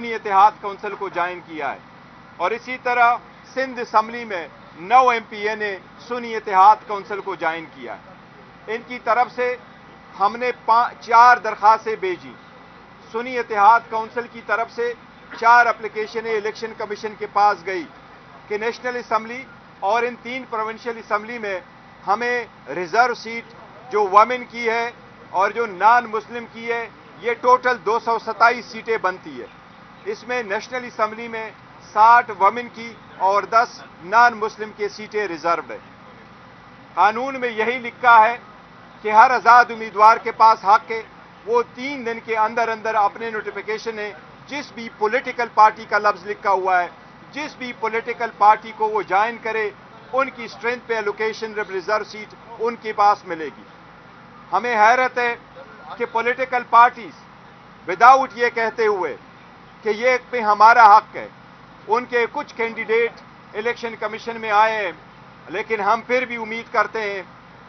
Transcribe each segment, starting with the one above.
सुन्नी इत्तेहाद council को join किया है और इसी तरह सिंध असम्बली में 9 MPA ने सुन्नी इत्तेहाद काउंसिल को ज्वाइन किया है। इनकी तरफ से हमने 4 दरख्वास्तें भेजी। सुन्नी इत्तेहाद काउंसिल की तरफ से 4 एप्लीकेशनें इलेक्शन कमीशन के पास गई कि नेशनल असम्बली और इन 3 प्रोविंशियल असम्बली में हमें रिजर्व सीट जो वमेन की है और जो नॉन मुस्लिम की है, ये टोटल 227 सीटें बनती है। इसमें नेशनल असम्बली में 60 वमेन की और 10 नॉन मुस्लिम की सीटें रिजर्व है। कानून में यही लिखा है कि हर आज़ाद उम्मीदवार के पास हक है वो 3 दिन के अंदर अंदर अपने नोटिफिकेशन है जिस भी पॉलिटिकल पार्टी का लफ्ज़ लिखा हुआ है, जिस भी पॉलिटिकल पार्टी को वो ज्वाइन करे, उनकी स्ट्रेंथ पे एलोकेशन रिजर्व सीट उनके पास मिलेगी। हमें हैरत है कि पॉलिटिकल पार्टीज विदाउट ये कहते हुए कि ये पे हमारा हक है, उनके कुछ कैंडिडेट इलेक्शन कमीशन में आए हैं, लेकिन हम फिर भी उम्मीद करते हैं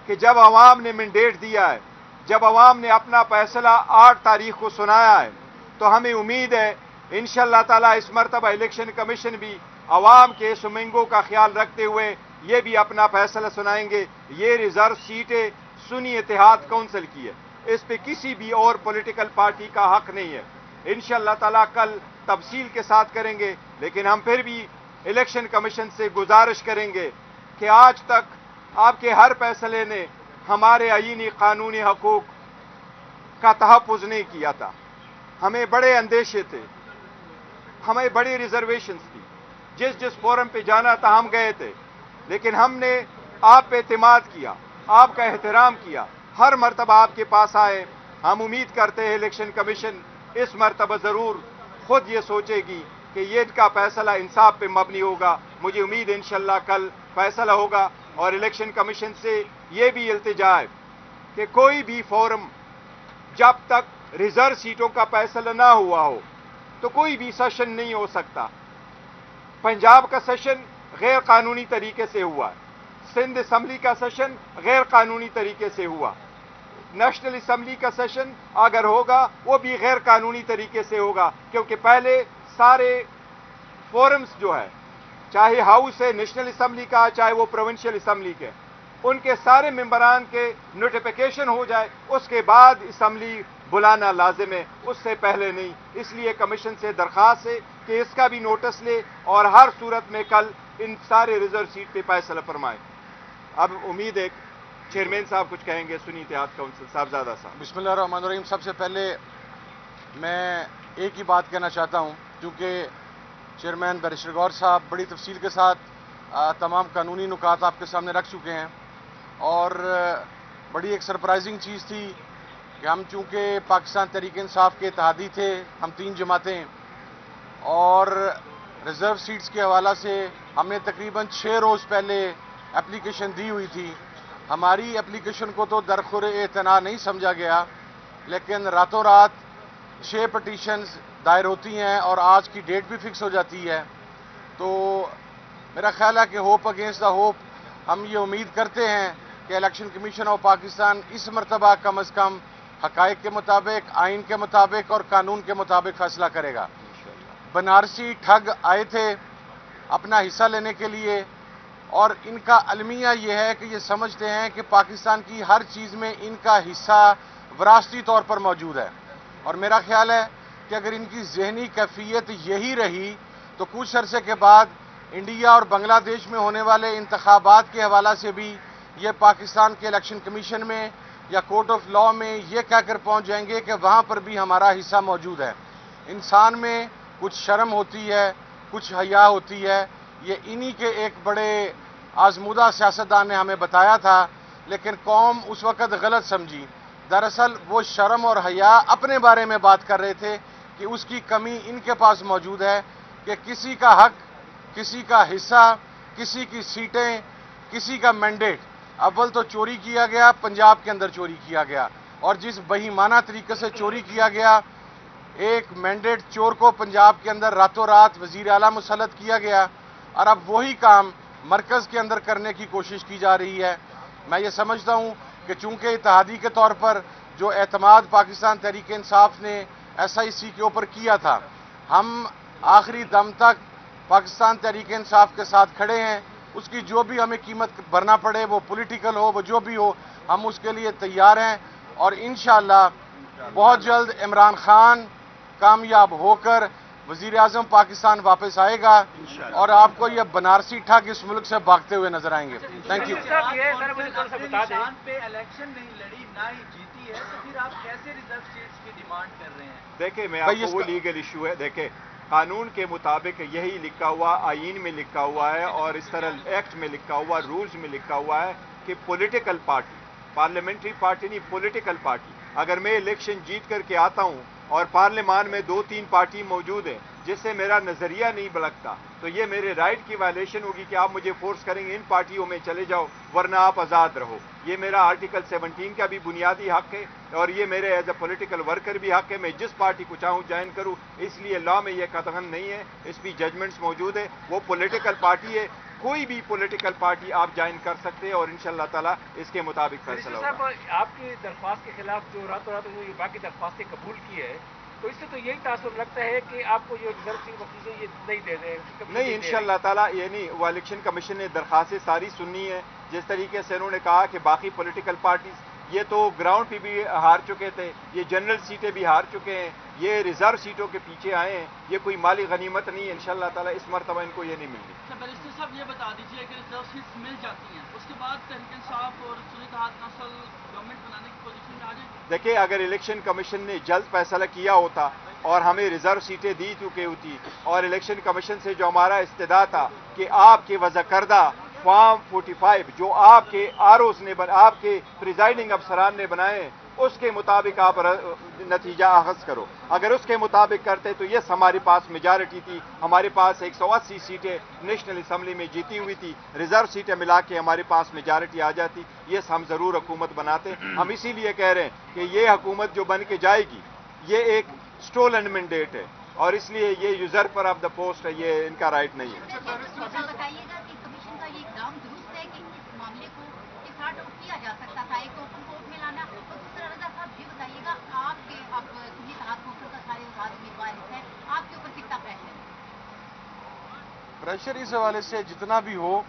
कि जब अवाम ने मैंडेट दिया है, जब अवाम ने अपना फैसला 8 तारीख को सुनाया है, तो हमें उम्मीद है इंशाअल्लाह ताला इस मरतबा इलेक्शन कमीशन भी अवाम के सुमिंगों का ख्याल रखते हुए ये भी अपना फैसला सुनाएंगे। ये रिजर्व सीटें सुन्नी इत्तेहाद काउंसिल की है, इस पे किसी भी और पॉलिटिकल पार्टी का हक नहीं है। इंशाअल्लाह ताला कल तफसील के साथ करेंगे, लेकिन हम फिर भी इलेक्शन कमीशन से गुजारिश करेंगे कि आज तक आपके हर फैसले ने हमारे आईनी कानूनी हकूक का तहफ़्फ़ुज़ नहीं किया था। हमें बड़े अंदेशे थे, हमें बड़ी रिजर्वेशंस थी, जिस फोरम पे जाना था हम गए थे, लेकिन हमने आप पे एतमाद किया, आपका एहतराम किया, हर मरतबा आपके पास आए। हम उम्मीद करते हैं इलेक्शन कमीशन इस मरतबा ज़रूर खुद ये सोचेगी कि ये इनका फैसला इंसाफ पे मबनी होगा। मुझे उम्मीद है इंशाअल्लाह कल फैसला होगा और इलेक्शन कमीशन से ये भी इल्तिजा है कि कोई भी फोरम जब तक रिजर्व सीटों का फैसला ना हुआ हो तो कोई भी सेशन नहीं हो सकता। पंजाब का सेशन गैर कानूनी तरीके से हुआ, सिंध असम्बली का सेशन गैर कानूनी तरीके से हुआ, नेशनल असम्बली का सेशन अगर होगा वो भी गैर कानूनी तरीके से होगा, क्योंकि पहले सारे फोरम्स जो है, चाहे हाउस है नेशनल असम्बली का, चाहे वो प्रोविंशियल असम्बली के, उनके सारे मेंबरान के नोटिफिकेशन हो जाए, उसके बाद असम्बली बुलाना लाजिम है, उससे पहले नहीं। इसलिए कमीशन से दरख्वास्त है कि इसका भी नोटिस ले और हर सूरत में कल इन सारे रिजर्व सीट पे फैसला फरमाए। अब उम्मीद है चेयरमैन साहब कुछ कहेंगे सुन्नी इत्तेहाद काउंसिल साहबजादा साहब। बिस्मिल्लाहिर्रहमानिर्रहीम। सबसे पहले मैं एक ही बात कहना चाहता हूँ, क्योंकि चेयरमैन बैरिस्टर गौर साहब बड़ी तफसील के साथ तमाम कानूनी नुकात आपके सामने रख चुके हैं और बड़ी एक सरप्राइजिंग चीज़ थी कि हम चूँकि पाकिस्तान तहरीक इंसाफ के इत्तेहादी थे, हम 3 जमातें, और रिज़र्व सीट्स के हवाला से हमने तकरीबन 6 रोज़ पहले एप्लीकेशन दी हुई थी। हमारी एप्लीकेशन को तो दरखुर-ए-इतना नहीं समझा गया, लेकिन रातों रात 6 पटिशन्स दायर होती हैं और आज की डेट भी फिक्स हो जाती है। तो मेरा ख्याल है कि होप अगेंस्ट द होप हम ये उम्मीद करते हैं कि इलेक्शन कमीशन ऑफ पाकिस्तान इस मरतबा कम अज़ कम हक़ाइक़ के मुताबिक, आइन के मुताबिक और कानून के मुताबिक फैसला करेगा। बनारसी ठग आए थे अपना हिस्सा लेने के लिए और इनका अलमिया ये है कि ये समझते हैं कि पाकिस्तान की हर चीज़ में इनका हिस्सा विरासती तौर पर मौजूद है। और मेरा ख्याल है कि अगर इनकी ज़हनी कैफियत यही रही तो कुछ अरसे के बाद इंडिया और बांग्लादेश में होने वाले इंतखाबात के हवाला से भी ये पाकिस्तान के इलेक्शन कमीशन में या कोर्ट ऑफ लॉ में ये कहकर पहुंच जाएंगे कि वहाँ पर भी हमारा हिस्सा मौजूद है। इंसान में कुछ शर्म होती है, कुछ हया होती है, ये इन्हीं के एक बड़े आजमूदा सियासतदान ने हमें बताया था, लेकिन कौम उस वक़्त गलत समझी। दरअसल वो शर्म और हया अपने बारे में बात कर रहे थे कि उसकी कमी इनके पास मौजूद है कि किसी का हक, किसी का हिस्सा, किसी की सीटें, किसी का मैंडेट। अव्वल तो चोरी किया गया, पंजाब के अंदर चोरी किया गया, और जिस बेईमाना तरीके से चोरी किया गया, एक मैंडेट चोर को पंजाब के अंदर रातों रात वज़ीर आला मुसल्लत किया गया, और अब वही काम मरकज़ के अंदर करने की कोशिश की जा रही है। मैं ये समझता हूँ कि चूँकि इत्तेहादी के तौर पर जो एतमाद पाकिस्तान तहरीक इंसाफ ने SIC के ऊपर किया था, ہم آخری دم تک پاکستان تحریک انصاف کے ساتھ کھڑے ہیں. اس کی جو بھی ہمیں قیمت بھرنا پڑے، وہ پولیٹیکل ہو، وہ جو بھی ہو، ہم اس کے لیے تیار ہیں. اور انشاءاللہ بہت جلد عمران خان کامیاب ہو کر وزیر اعظم پاکستان واپس آئے گا اور آپ کو یہ بنارسی ٹھگ اس ملک سے بھاگتے ہوئے نظر آئیں گے. Thank you. نشان پہ الیکشن نہیں لڑی، نہ ہی جیتی ہے، تو پھر آپ کیسے ریزرو سیٹس کی ڈیمانڈ کر رہے ہیں؟ دیکھیں میں آپ کو وہ لیگل ایشو ہے. دیکھیں قانون کے مطابق یہی لکھا ہوا، آئین میں لکھا ہوا ہے اور اس طرح ایکٹ میں لکھا ہوا، رولز میں لکھا ہوا ہے کہ پولیٹیکل پارٹی، پارلیمنٹری پارٹی نہیں، پولیٹیکل پارٹی، اگر میں الیکشن جیت کر کے آتا ہوں اور پارلیمان میں 2-3 پارٹی موجود ہیں جس سے میرا نظریہ نہیں بلکتا، تو یہ میرے رائٹ کی وائلیشن ہوگی کہ آپ مجھے فورس کریں گے ان پارٹیوں میں چلے جاؤ ورنہ آپ آزاد رہو. یہ میرا آرٹیکل 17 کا بھی بنیادی حق ہے اور یہ میرے ایز اے پولیٹیکل ورکر بھی حق ہے. میں جس پارٹی کو چاہوں جوائن کروں، اس لیے لا میں یہ قطعاً نہیں ہے. اس بھی ججمنٹس موجود ہے. وہ پولیٹیکل پارٹی ہے، کوئی بھی پولیٹیکل پارٹی آپ جوائن کر سکتے ہیں اور انشاءاللہ تعالیٰ اس کے مطابق فیصلہ ہوگا. آپ کی درخواست کے خلاف جو راتوں رات یہ باقی درخواستیں قبول کی ہے، تو اس سے تو یہی تاثر لگتا ہے کہ آپ کو جو ریزرو سیٹ وقت یہ نہیں دے رہے ہیں. نہیں انشاءاللہ تعالیٰ، یعنی وہ الیکشن کمیشن نے درخواستیں ساری سنی ہے. جس طریقے سے انہوں نے کہا کہ باقی پولیٹیکل پارٹیز یہ تو گراؤنڈ پہ بھی ہار چکے تھے، یہ جنرل سیٹیں بھی ہار چکے ہیں، یہ ریزرو سیٹوں کے پیچھے آئے ہیں، یہ کوئی مالی غنیمت نہیں ہے. انشاءاللہ تعالیٰ اس مرتبہ ان کو یہ نہیں ملنی. بیرسٹر صاحب یہ بتا دیجیے کہ ریزرو سیٹس مل جاتی ہیں، اس کے بعد تحریک انصاف اور سنی اتحاد کونسل گورنمنٹ بنانے کی پوزیشن میں آ جائیں گے؟ دیکھیں اگر الیکشن کمیشن نے جلد فیصلہ کیا ہوتا اور ہمیں ریزرو سیٹیں دی چکی ہوتی اور الیکشن کمیشن سے جو ہمارا استدعا تھا کہ آپ کے وضع کردہ فارم 45 جو آپ کے آرઓز نے آپ کے پریزائڈنگ افسران نے بنائے، اس کے مطابق آپ نتیجہ اخذ کرو. اگر اس کے مطابق کرتے تو یس ہمارے پاس میجارٹی تھی، ہمارے پاس 180 سیٹیں نیشنل اسمبلی میں جیتی ہوئی تھی، ریزرو سیٹیں ملا کے ہمارے پاس میجارٹی آ جاتی، یس ہم ضرور حکومت بناتے. ہم اسی لیے کہہ رہے ہیں کہ یہ حکومت جو بن کے جائے گی یہ ایک اسٹولن مینڈیٹ ہے اور اس لیے یہ یوزرپر آف دا پوسٹ ہے، یہ ان کا رائٹ نہیں ہے. بتائیے گا کہ کمیشن کا یہ اقدام درست ہے کہ اس معاملے کو اسٹارٹ کیا جا سکتا تھا، ایک اوپن کورٹ میں لانا. اور دوسرا رضا صاحب یہ بتائیے گا آپ کے اب سنی اتحاد کونسل کا سارے وفاد امیدوار ہیں، آپ کے اوپر کتنا پریشر ہے؟ پریشر اس حوالے سے جتنا بھی ہو،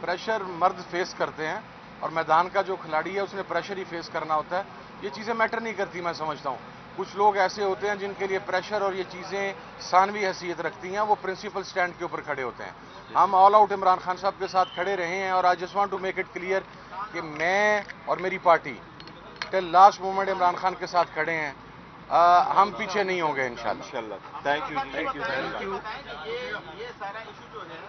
پریشر مرد فیس کرتے ہیں اور میدان کا جو کھلاڑی ہے اس نے پریشر ہی فیس کرنا ہوتا ہے. یہ چیزیں میٹر نہیں کرتی میں سمجھتا ہوں. کچھ لوگ ایسے ہوتے ہیں جن کے لیے پریشر اور یہ چیزیں ثانوی حیثیت رکھتی ہیں، وہ پرنسپل سٹینڈ کے اوپر کھڑے ہوتے ہیں. ہم آل آؤٹ عمران خان صاحب کے ساتھ کھڑے رہے ہیں اور I just want to make it clear کہ میں اور میری party till last moment Imran Khan کے ساتھ کھڑے ہیں. ہم پیچھے نہیں ہوں گے انشاءاللہ. Thank you. Thank you. یہ سارا ایشو جو ہے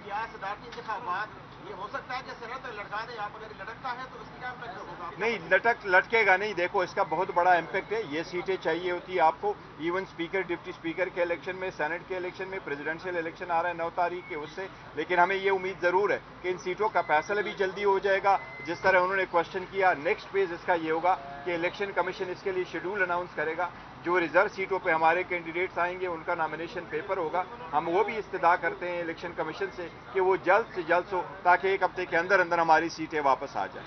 یا صدارتی انتخابات، یہ ہو سکتا ہے کہ سرحد لڑکا دے آپ، اگر لٹکتا ہے تو اس کی کیا امپیکٹ ہوگا؟ نہیں لٹکے گا نہیں. دیکھو اس کا بہت بڑا امپیکٹ ہے. یہ سیٹیں چاہیے ہوتی ہے آپ کو. ایون اسپیکر ڈپٹی اسپیکر کے الیکشن میں، سینٹ کے الیکشن میں، پریزیڈنشیل الیکشن آ رہا ہے 9 تاریخ کے، اس سے. لیکن ہمیں یہ امید ضرور ہے کہ ان سیٹوں کا فیصلہ بھی جلدی ہو جائے گا. جس طرح انہوں نے کوشچن کیا، نیکسٹ فیز اس کا یہ ہوگا کہ الیکشن کمیشن اس کے لیے شیڈول اناؤنس کرے گا. جو ریزرو سیٹوں پہ ہمارے کینڈیڈیٹس آئیں گے ان کا نامینیشن پیپر ہوگا. ہم وہ بھی استدعا کرتے ہیں الیکشن کمیشن سے کہ وہ جلد سے جلد ہو تاکہ 1 ہفتے کے اندر ہماری سیٹیں واپس آ جائیں.